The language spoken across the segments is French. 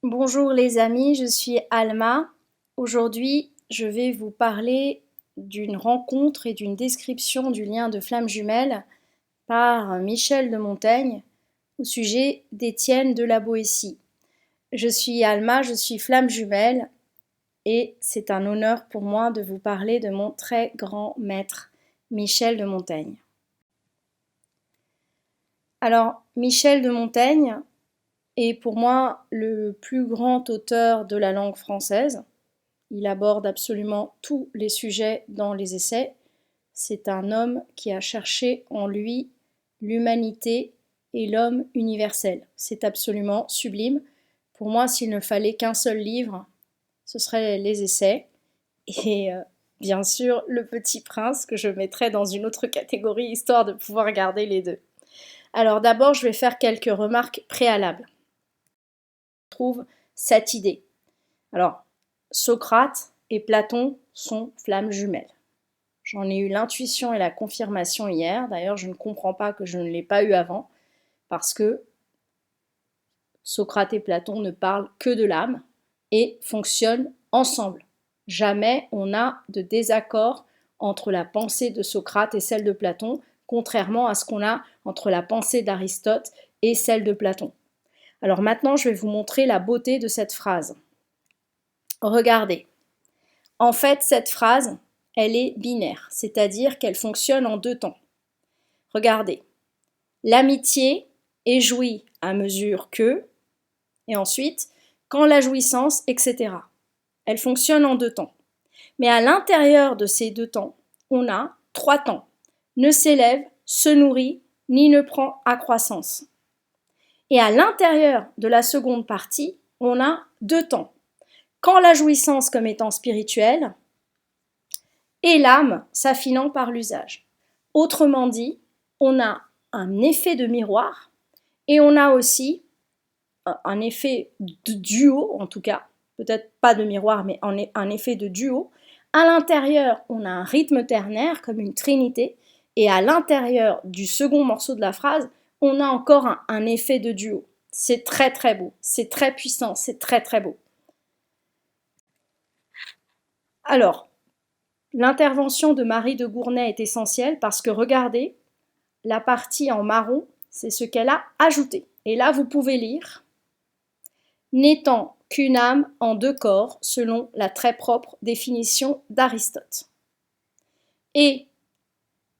Bonjour les amis, je suis Alma. Aujourd'hui, je vais vous parler d'une rencontre et d'une description du lien de flammes jumelles par Michel de Montaigne au sujet d'Étienne de la Boétie. Je suis Alma, je suis flamme jumelle et c'est un honneur pour moi de vous parler de mon très grand maître, Michel de Montaigne. Alors, Michel de Montaigne est pour moi le plus grand auteur de la langue française. Il aborde absolument tous les sujets dans les essais. C'est un homme qui a cherché en lui l'humanité et l'homme universel. C'est absolument sublime. Pour moi, s'il ne fallait qu'un seul livre, ce serait les essais. Et bien sûr, Le Petit Prince, que je mettrais dans une autre catégorie, histoire de pouvoir garder les deux. Alors d'abord, je vais faire quelques remarques préalables. Je trouve cette idée. Alors, Socrate et Platon sont flammes jumelles. J'en ai eu l'intuition et la confirmation hier. D'ailleurs, je ne comprends pas que je ne l'ai pas eu avant, parce que Socrate et Platon ne parlent que de l'âme et fonctionnent ensemble. Jamais on n'a de désaccord entre la pensée de Socrate et celle de Platon, contrairement à ce qu'on a entre la pensée d'Aristote et celle de Platon. Alors maintenant, je vais vous montrer la beauté de cette phrase. Regardez. En fait, cette phrase, elle est binaire, c'est-à-dire qu'elle fonctionne en deux temps. Regardez. L'amitié est jouie à mesure que, et ensuite, quand la jouissance, etc. Elle fonctionne en deux temps. Mais à l'intérieur de ces deux temps, on a trois temps. Ne s'élève, se nourrit, ni ne prend accroissance. Et à l'intérieur de la seconde partie, on a deux temps. Quand la jouissance comme étant spirituelle, et l'âme s'affinant par l'usage. Autrement dit, on a un effet de miroir et on a aussi un effet de duo, en tout cas, peut-être pas de miroir, mais un effet de duo. À l'intérieur, on a un rythme ternaire comme une trinité, et à l'intérieur du second morceau de la phrase, on a encore un effet de duo. C'est très très beau, c'est très puissant, c'est très très beau. Alors, l'intervention de Marie de Gournay est essentielle parce que regardez, la partie en marron, c'est ce qu'elle a ajouté. Et là, vous pouvez lire « N'étant qu'une âme en deux corps, selon la très propre définition d'Aristote ». Et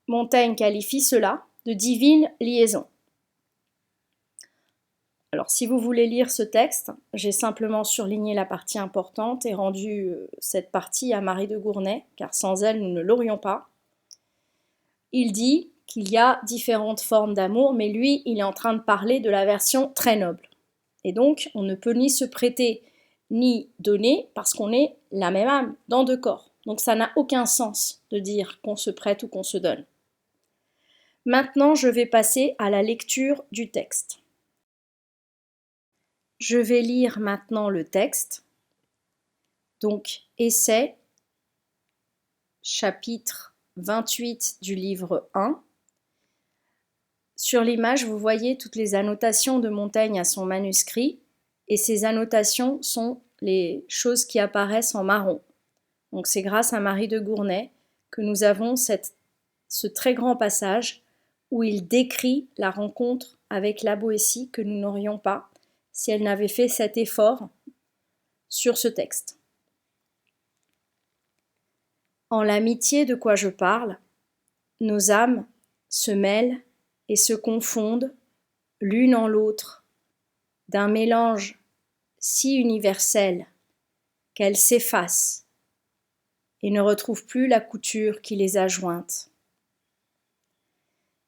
Montaigne qualifie cela de divine liaison. Alors, si vous voulez lire ce texte, j'ai simplement surligné la partie importante et rendu cette partie à Marie de Gournay, car sans elle, nous ne l'aurions pas. Il dit qu'il y a différentes formes d'amour, mais lui, il est en train de parler de la version très noble. Et donc, on ne peut ni se prêter ni donner parce qu'on est la même âme dans deux corps. Donc, ça n'a aucun sens de dire qu'on se prête ou qu'on se donne. Maintenant, je vais passer à la lecture du texte. Je vais lire maintenant le texte. Donc, Essai, chapitre 28 du livre 1. Sur l'image, vous voyez toutes les annotations de Montaigne à son manuscrit, et ces annotations sont les choses qui apparaissent en marron. Donc c'est grâce à Marie de Gournay que nous avons ce très grand passage où il décrit la rencontre avec la Boétie que nous n'aurions pas si elle n'avait fait cet effort sur ce texte. En l'amitié de quoi je parle, nos âmes se mêlent et se confondent l'une en l'autre d'un mélange si universel qu'elles s'effacent et ne retrouvent plus la couture qui les a jointes.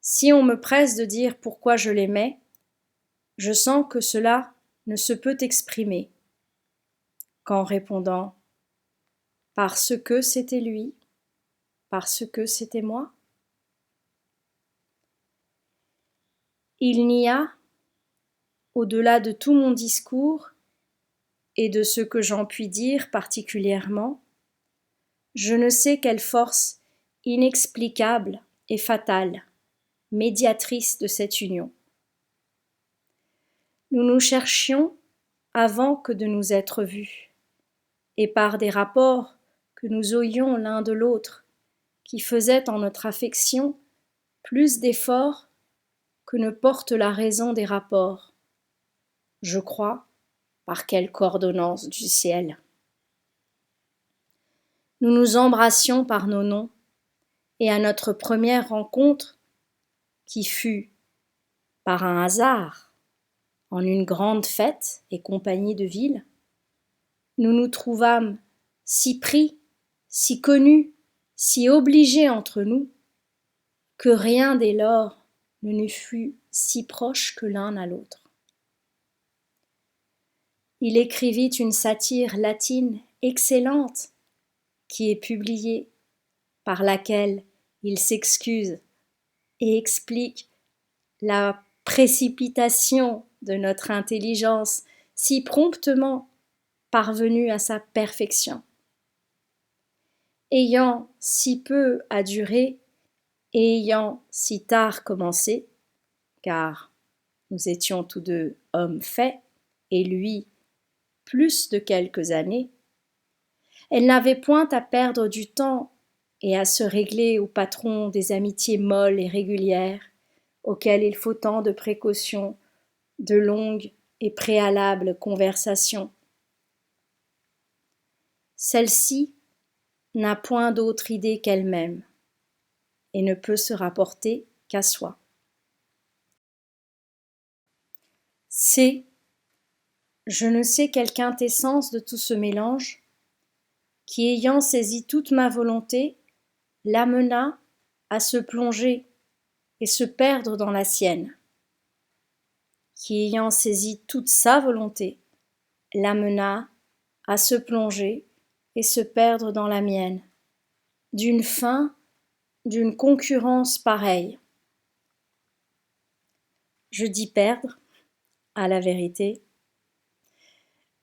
Si on me presse de dire pourquoi je l'aimais, je sens que cela ne se peut exprimer qu'en répondant « parce que c'était lui, parce que c'était moi ». Il n'y a, au-delà de tout mon discours et de ce que j'en puis dire particulièrement, je ne sais quelle force inexplicable et fatale, médiatrice de cette union. Nous nous cherchions avant que de nous être vus, et par des rapports que nous oyons l'un de l'autre, qui faisaient en notre affection plus d'efforts que ne porte la raison des rapports, je crois, par quelque ordonnance du ciel. Nous nous embrassions par nos noms, et à notre première rencontre, qui fut, par un hasard, en une grande fête et compagnie de ville, nous nous trouvâmes si pris, si connus, si obligés entre nous, que rien dès lors ne nous fut si proche que l'un à l'autre. Il écrivit une satire latine excellente qui est publiée, par laquelle il s'excuse et explique la précipitation de notre intelligence si promptement parvenue à sa perfection. Ayant si peu à durer et ayant si tard commencé, car nous étions tous deux hommes faits, et lui plus de quelques années, elle n'avait point à perdre du temps et à se régler au patron des amitiés molles et régulières, auxquelles il faut tant de précautions, de longues et préalables conversations. Celle-ci n'a point d'autre idée qu'elle-même, et ne peut se rapporter qu'à soi. C'est, je ne sais quelle quintessence de tout ce mélange, qui ayant saisi toute ma volonté, l'amena à se plonger et se perdre dans la sienne, qui ayant saisi toute sa volonté, l'amena à se plonger et se perdre dans la mienne, d'une fin, d'une concurrence pareille. Je dis perdre, à la vérité,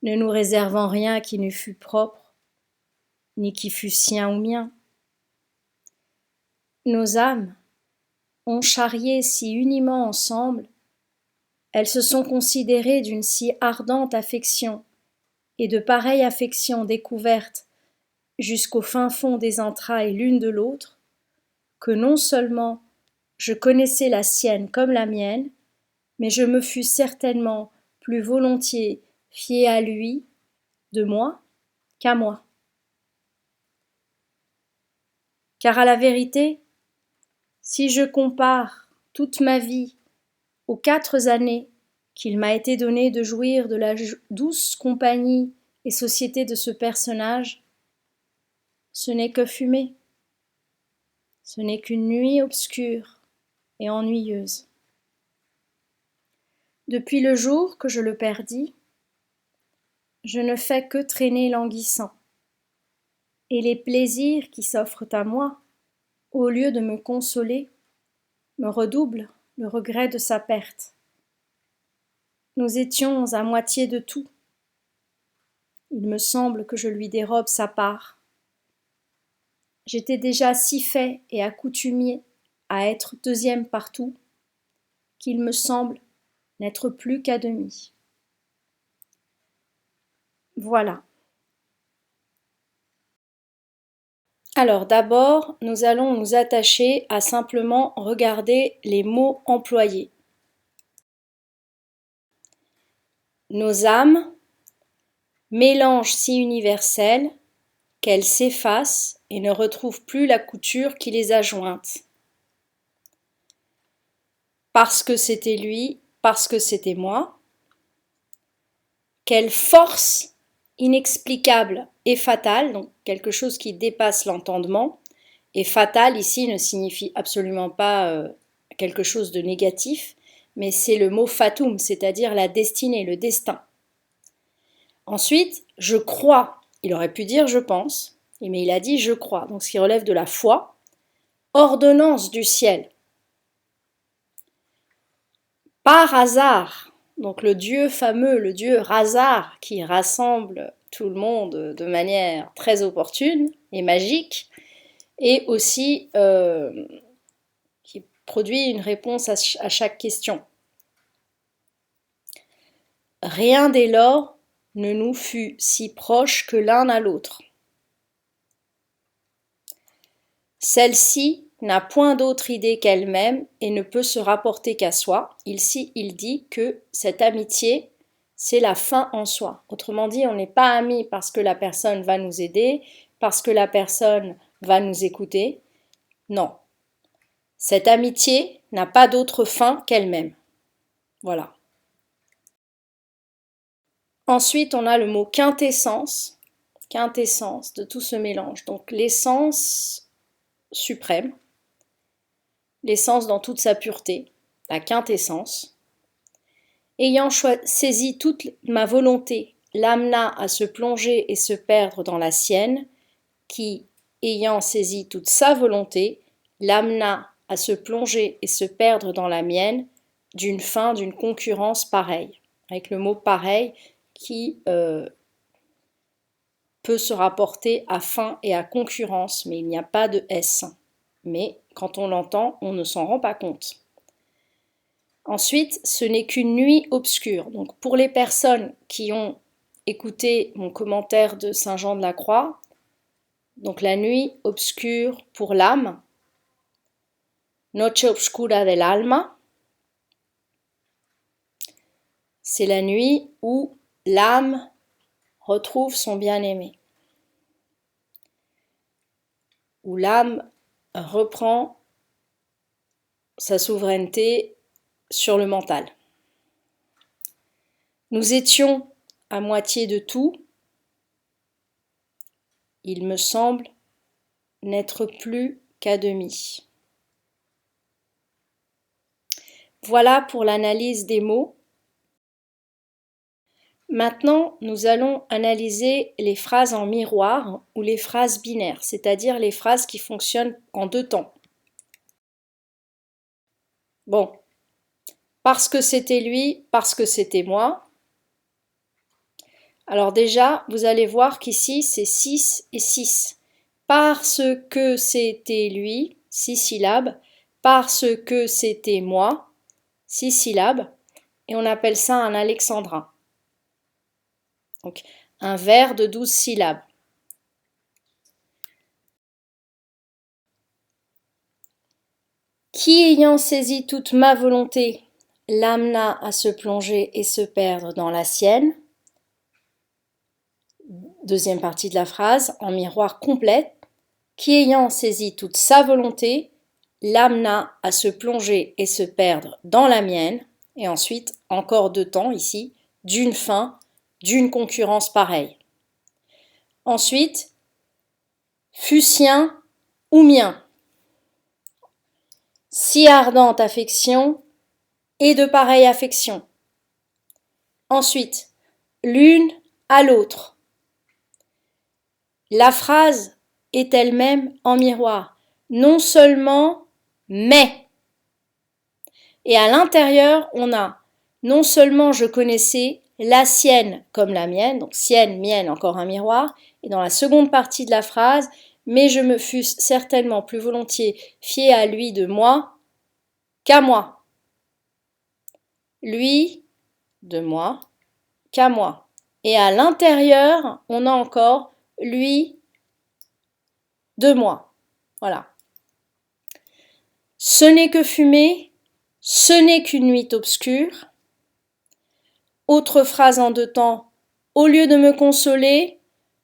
ne nous réservant rien qui ne fût propre, ni qui fût sien ou mien. Nos âmes ont charrié si uniment ensemble, elles se sont considérées d'une si ardente affection, et de pareille affection découverte jusqu'au fin fond des entrailles l'une de l'autre, que non seulement je connaissais la sienne comme la mienne, mais je me fus certainement plus volontiers fié à lui, de moi, qu'à moi. Car à la vérité, si je compare toute ma vie aux 4 années qu'il m'a été donné de jouir de la douce compagnie et société de ce personnage, ce n'est que fumée, ce n'est qu'une nuit obscure et ennuyeuse. Depuis le jour que je le perdis, je ne fais que traîner languissant, et les plaisirs qui s'offrent à moi, au lieu de me consoler, me redoublent le regret de sa perte. Nous étions à moitié de tout. Il me semble que je lui dérobe sa part. J'étais déjà si fait et accoutumé à être deuxième partout, qu'il me semble n'être plus qu'à demi. Voilà. Alors d'abord, nous allons nous attacher à simplement regarder les mots employés. Nos âmes, mélange si universel qu'elles s'effacent et ne retrouvent plus la couture qui les a jointes. Parce que c'était lui, parce que c'était moi. Quelle force inexplicable et fatale, donc quelque chose qui dépasse l'entendement, et fatal ici ne signifie absolument pas quelque chose de négatif, mais c'est le mot fatum, c'est-à-dire la destinée, le destin. Ensuite, je crois, il aurait pu dire je pense, mais il a dit je crois, donc ce qui relève de la foi, ordonnance du ciel. Par hasard, donc le Dieu fameux, le Dieu hasard qui rassemble tout le monde de manière très opportune et magique, et aussi qui produit une réponse à chaque question. Rien dès lors ne nous fût si proche que l'un à l'autre. Celle-ci n'a point d'autre idée qu'elle-même et ne peut se rapporter qu'à soi. Ici, il dit que cette amitié, c'est la fin en soi. Autrement dit, on n'est pas amis parce que la personne va nous aider, parce que la personne va nous écouter. Non. Cette amitié n'a pas d'autre fin qu'elle-même. Voilà. Ensuite, on a le mot quintessence. Quintessence de tout ce mélange. Donc l'essence suprême, l'essence dans toute sa pureté, la quintessence. Ayant saisi toute ma volonté, l'amena à se plonger et se perdre dans la sienne, qui, ayant saisi toute sa volonté, l'amena à se plonger et se perdre dans la mienne, d'une fin, d'une concurrence pareille. Avec le mot pareil qui peut se rapporter à fin et à concurrence, mais il n'y a pas de S. Mais quand on l'entend, on ne s'en rend pas compte. Ensuite, ce n'est qu'une nuit obscure. Donc pour les personnes qui ont écouté mon commentaire de Saint Jean de la Croix, donc la nuit obscure pour l'âme, Noche obscura del alma, c'est la nuit où l'âme retrouve son bien-aimé, où l'âme reprend sa souveraineté sur le mental. Nous étions à moitié de tout, il me semble n'être plus qu'à demi. Voilà pour l'analyse des mots. Maintenant, nous allons analyser les phrases en miroir ou les phrases binaires, c'est-à-dire les phrases qui fonctionnent en deux temps. Bon, parce que c'était lui, parce que c'était moi. Alors déjà, vous allez voir qu'ici, c'est 6 et 6. Parce que c'était lui, 6 syllabes. Parce que c'était moi, 6 syllabes. Et on appelle ça un alexandrin. Donc, un vers de 12 syllabes. Qui ayant saisi toute ma volonté, l'amena à se plonger et se perdre dans la sienne. Deuxième partie de la phrase, en miroir complète. Qui ayant saisi toute sa volonté, l'amena à se plonger et se perdre dans la mienne. Et ensuite, encore deux temps ici, d'une fin, d'une concurrence pareille. Ensuite, fut sien ou mien. Si ardente affection et de pareille affection. Ensuite, l'une à l'autre. La phrase est elle-même en miroir. Non seulement, mais. Et à l'intérieur, on a non seulement je connaissais la sienne comme la mienne, donc sienne, mienne, encore un miroir, et dans la seconde partie de la phrase, mais je me fusse certainement plus volontiers fié à lui de moi qu'à moi. Lui de moi qu'à moi. Et à l'intérieur, on a encore lui de moi. Voilà. Ce n'est que fumée, ce n'est qu'une nuit obscure. Autre phrase en deux temps, au lieu de me consoler,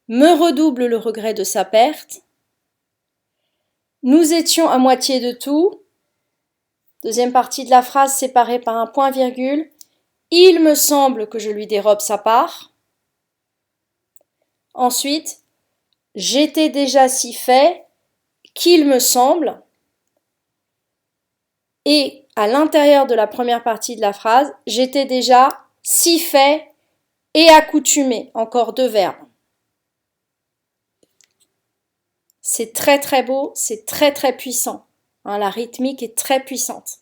me redouble le regret de sa perte. Nous étions à moitié de tout. Deuxième partie de la phrase séparée par un point-virgule. Il me semble que je lui dérobe sa part. Ensuite, j'étais déjà si fait qu'il me semble. Et à l'intérieur de la première partie de la phrase, j'étais déjà si fait et accoutumé. Encore deux verbes. C'est très très beau, c'est très très puissant. Hein, la rythmique est très puissante.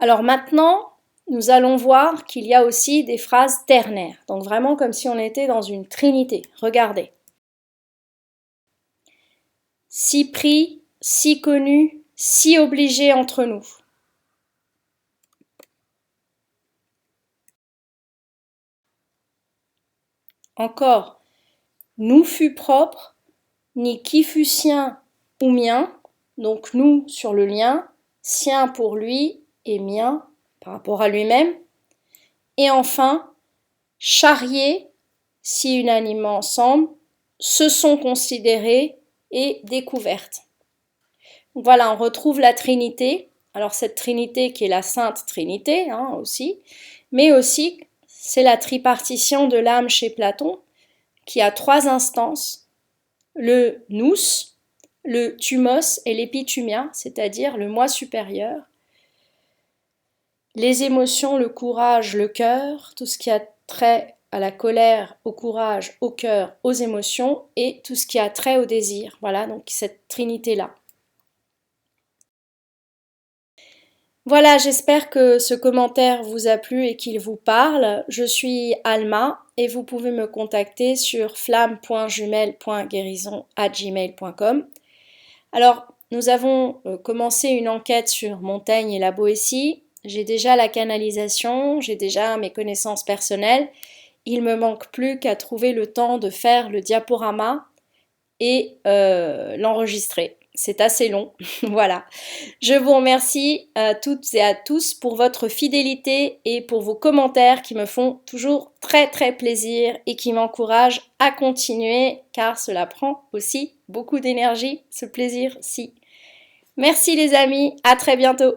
Alors maintenant, nous allons voir qu'il y a aussi des phrases ternaires. Donc vraiment comme si on était dans une trinité. Regardez. Si pris, si connu, si obligé entre nous. Encore, nous fut propre, ni qui fut sien ou mien, donc nous sur le lien, sien pour lui et mien par rapport à lui-même. Et enfin, charriés, si unanimement ensemble, se sont considérés et découvertes. Voilà, on retrouve la Trinité. Alors cette Trinité qui est la Sainte Trinité aussi, mais aussi c'est la tripartition de l'âme chez Platon qui a 3 instances, le nous, le thumos et l'épithumia, c'est-à-dire le moi supérieur, les émotions, le courage, le cœur, tout ce qui a trait à la colère, au courage, au cœur, aux émotions et tout ce qui a trait au désir. Voilà, donc cette trinité-là. Voilà, j'espère que ce commentaire vous a plu et qu'il vous parle. Je suis Alma et vous pouvez me contacter sur flamme.jumelle.guérison@gmail.com. Alors, nous avons commencé une enquête sur Montaigne et la Boétie. J'ai déjà la canalisation, j'ai déjà mes connaissances personnelles. Il me manque plus qu'à trouver le temps de faire le diaporama et l'enregistrer. C'est assez long, voilà. Je vous remercie à toutes et à tous pour votre fidélité et pour vos commentaires qui me font toujours très très plaisir et qui m'encouragent à continuer car cela prend aussi beaucoup d'énergie, ce plaisir-ci. Merci les amis, à très bientôt.